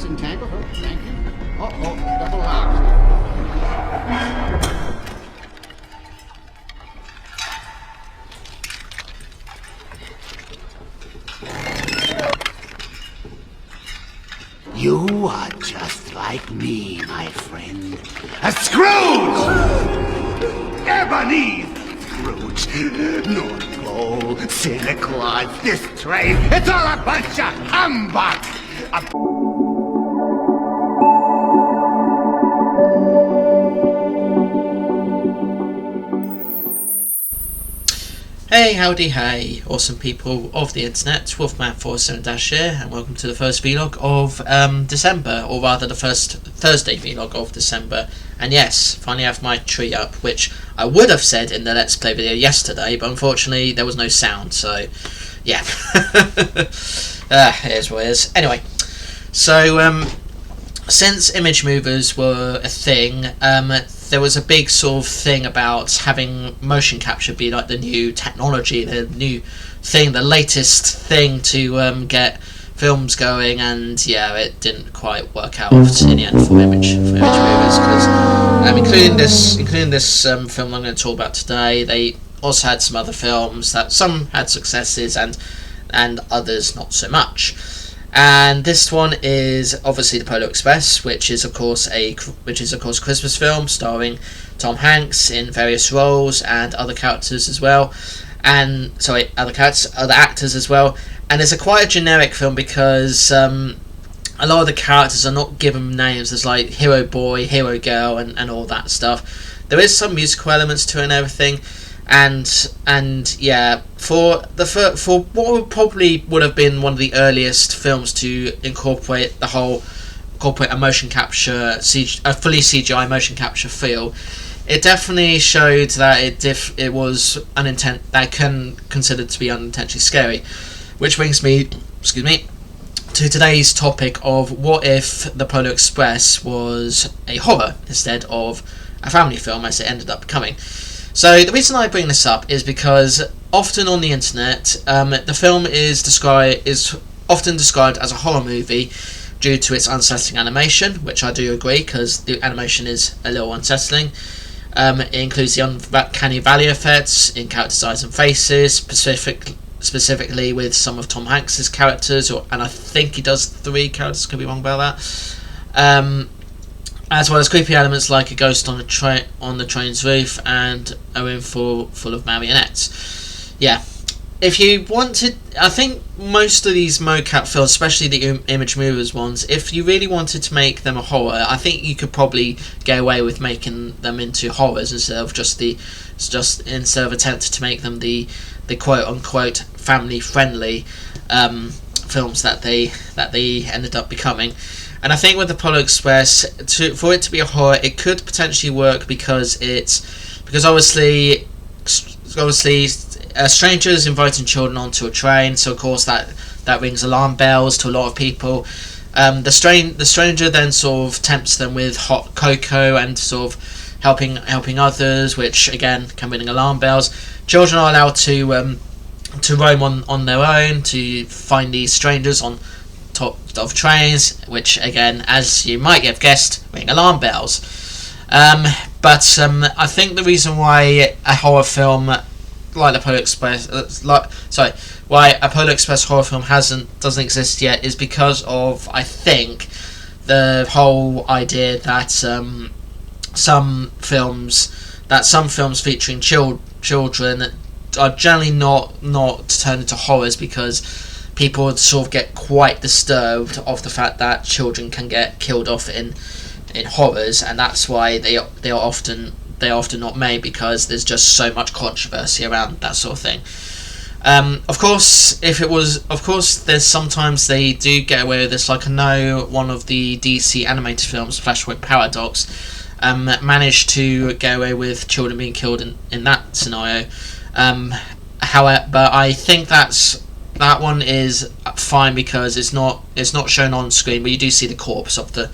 Let's entangle her. Thank you. Oh, double lock. You are just like me, my friend. A Scrooge! Ebony Scrooge. North Pole, Santa Claus, this train. It's all a bunch of humbug! Hey, howdy, hey, awesome people of the internet, Wolfman47- here, and welcome to the first vlog of December, or rather the first Thursday vlog of December. And yes, finally have my tree up, which I would have said in the Let's Play video yesterday, but unfortunately there was no sound, so yeah. Here's what it is. Anyway, so since image movers were a thing, there was a big sort of thing about having motion capture be like the new technology, the new thing, the latest thing to get films going, and yeah, it didn't quite work out in the end for image movers, because including this film I'm going to talk about today, they also had some other films that some had successes and others not so much. And this one is obviously the Polar Express, which is of course a Christmas film starring Tom Hanks in various roles and other characters as well, other actors as well. And it's quite a generic film because a lot of the characters are not given names. There's like hero boy, hero girl, and all that stuff. There is some musical elements to it and everything. And yeah, for what probably would have been one of the earliest films to incorporate a motion capture, a fully CGI motion capture feel, it definitely showed that it was considered to be unintentionally scary, which brings me, to today's topic of what if the Polar Express was a horror instead of a family film, as it ended up becoming. So the reason I bring this up is because often on the internet, the film is often described as a horror movie due to its unsettling animation, which I do agree, because the animation is a little unsettling. It includes the uncanny valley effects in characters' eyes and faces, specifically with some of Tom Hanks's characters, and I think he does 3 characters, could be wrong about that. As well as creepy elements like a ghost on the train's roof and a room full of marionettes. Yeah, if you wanted, I think most of these mocap films, especially the image movers ones, if you really wanted to make them a horror, I think you could probably get away with making them into horrors instead of instead of attempting to make them the quote unquote family friendly films that they ended up becoming. And I think with the Polar Express, for it to be a horror, it could potentially work because obviously strangers inviting children onto a train, so of course that rings alarm bells to a lot of people. The stranger then sort of tempts them with hot cocoa and sort of helping others, which again can ring alarm bells. Children are allowed to roam on their own to find these strangers on top of trains, which again, as you might have guessed, ring alarm bells. But I think the reason why a horror film like the Polar Express, why a Polar Express horror film doesn't exist yet, is because of, I think, the whole idea that some films featuring children are generally not turned into horrors, because people would sort of get quite disturbed of the fact that children can get killed off in horrors, and that's why they are often not made, because there's just so much controversy around that sort of thing. Of course, there's sometimes they do get away with this. Like I know one of the DC animated films, Flashpoint Paradox, managed to get away with children being killed in that scenario. However, but I think that one is fine because it's not shown on screen, but you do see the corpse of the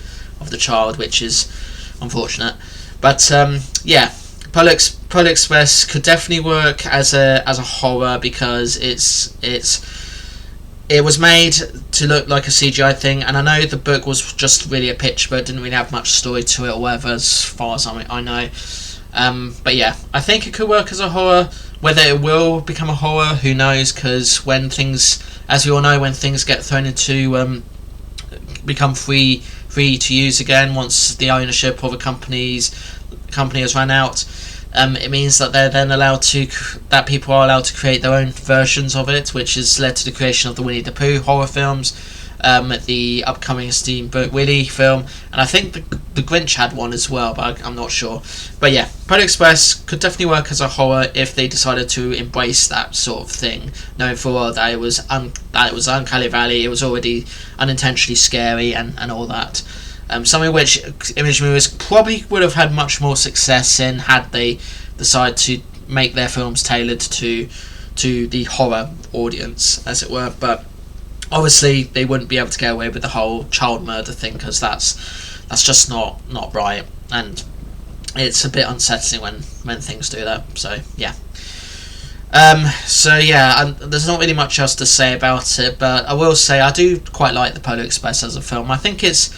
child, which is unfortunate. But yeah, Polar Express could definitely work as a horror, because it's it was made to look like a CGI thing, and I know the book was just really a picture book, didn't really have much story to it or whatever, as far as I know. But yeah, I think it could work as a horror. Whether it will become a horror, who knows? Because when things, as we all know, when things get thrown into become free to use again, once the ownership of a company has run out, it means that they're then that people are allowed to create their own versions of it, which has led to the creation of the Winnie the Pooh horror films, the upcoming Steamboat Willie film, and I think the Grinch had one as well, but I'm not sure. But yeah, Polar Express could definitely work as a horror if they decided to embrace that sort of thing, knowing full well that it was Uncanny Valley, it was already unintentionally scary and all that. Something which Image Movies probably would have had much more success in had they decided to make their films tailored to the horror audience, as it were. But obviously they wouldn't be able to get away with the whole child murder thing, because that's just not right, and it's a bit unsettling when things do that. So yeah. There's not really much else to say about it, but I will say I do quite like the Polar Express as a film. I think it's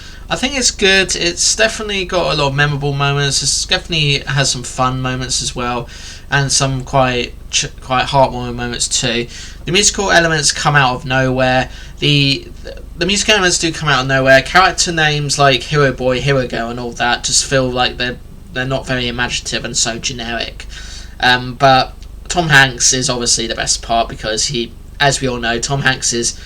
good. It's definitely got a lot of memorable moments. It definitely has some fun moments as well, and some quite heartwarming moments too. The musical elements come out of nowhere. The musical elements do come out of nowhere. Character names like Hero Boy, Hero Girl, and all that just feel like they're not very imaginative and so generic. But Tom Hanks is obviously the best part, because he, as we all know, Tom Hanks is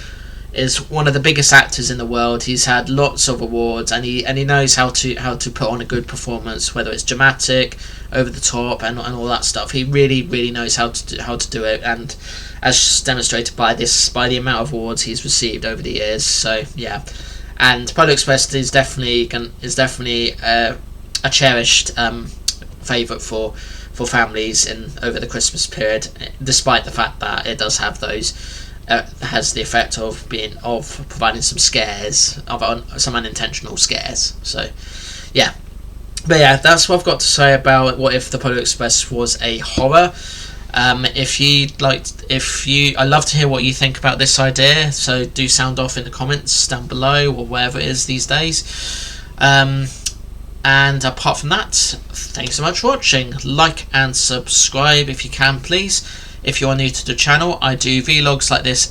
one of the biggest actors in the world. He's had lots of awards, and he knows how to put on a good performance, whether it's dramatic, over the top, and all that stuff. He really knows how to do it, and as demonstrated by the amount of awards he's received over the years. So yeah, and Polar Express is definitely a cherished favourite for families over the Christmas period, despite the fact that it does have has the effect of providing some scares, some unintentional scares. So yeah, but yeah, that's what I've got to say about what if the Polar Express was a horror. I'd love to hear what you think about this idea, so do sound off in the comments down below, or wherever it is these days. And apart from that, thanks so much for watching. Like and subscribe if you can, please. If you are new to the channel, I do vlogs like this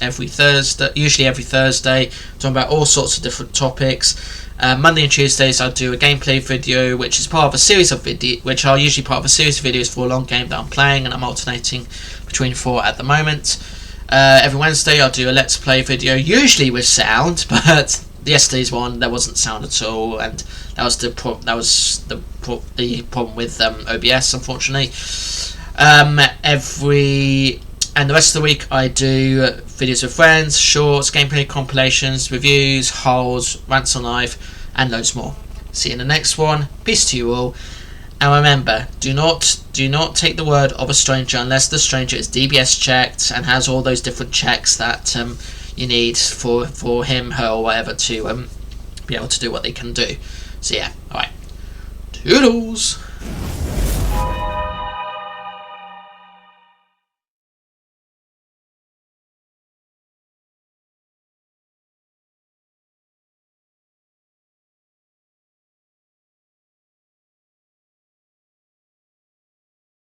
usually every Thursday, talking about all sorts of different topics. Monday and Tuesdays I do a gameplay video, which is part of a series of videos for a long game that I'm playing, and I'm alternating between 4 at the moment. Every Wednesday I'll do a Let's Play video, usually with sound, but yesterday's one there wasn't sound at all, and that was the problem with OBS, unfortunately. And the rest of the week I do videos with friends, shorts, gameplay compilations, reviews, hauls, rants on life, and loads more. See you in the next one. Peace to you all, and remember, do not take the word of a stranger unless the stranger is DBS checked and has all those different checks that you need for him, her, or whatever to be able to do what they can do. So yeah, alright. Toodles!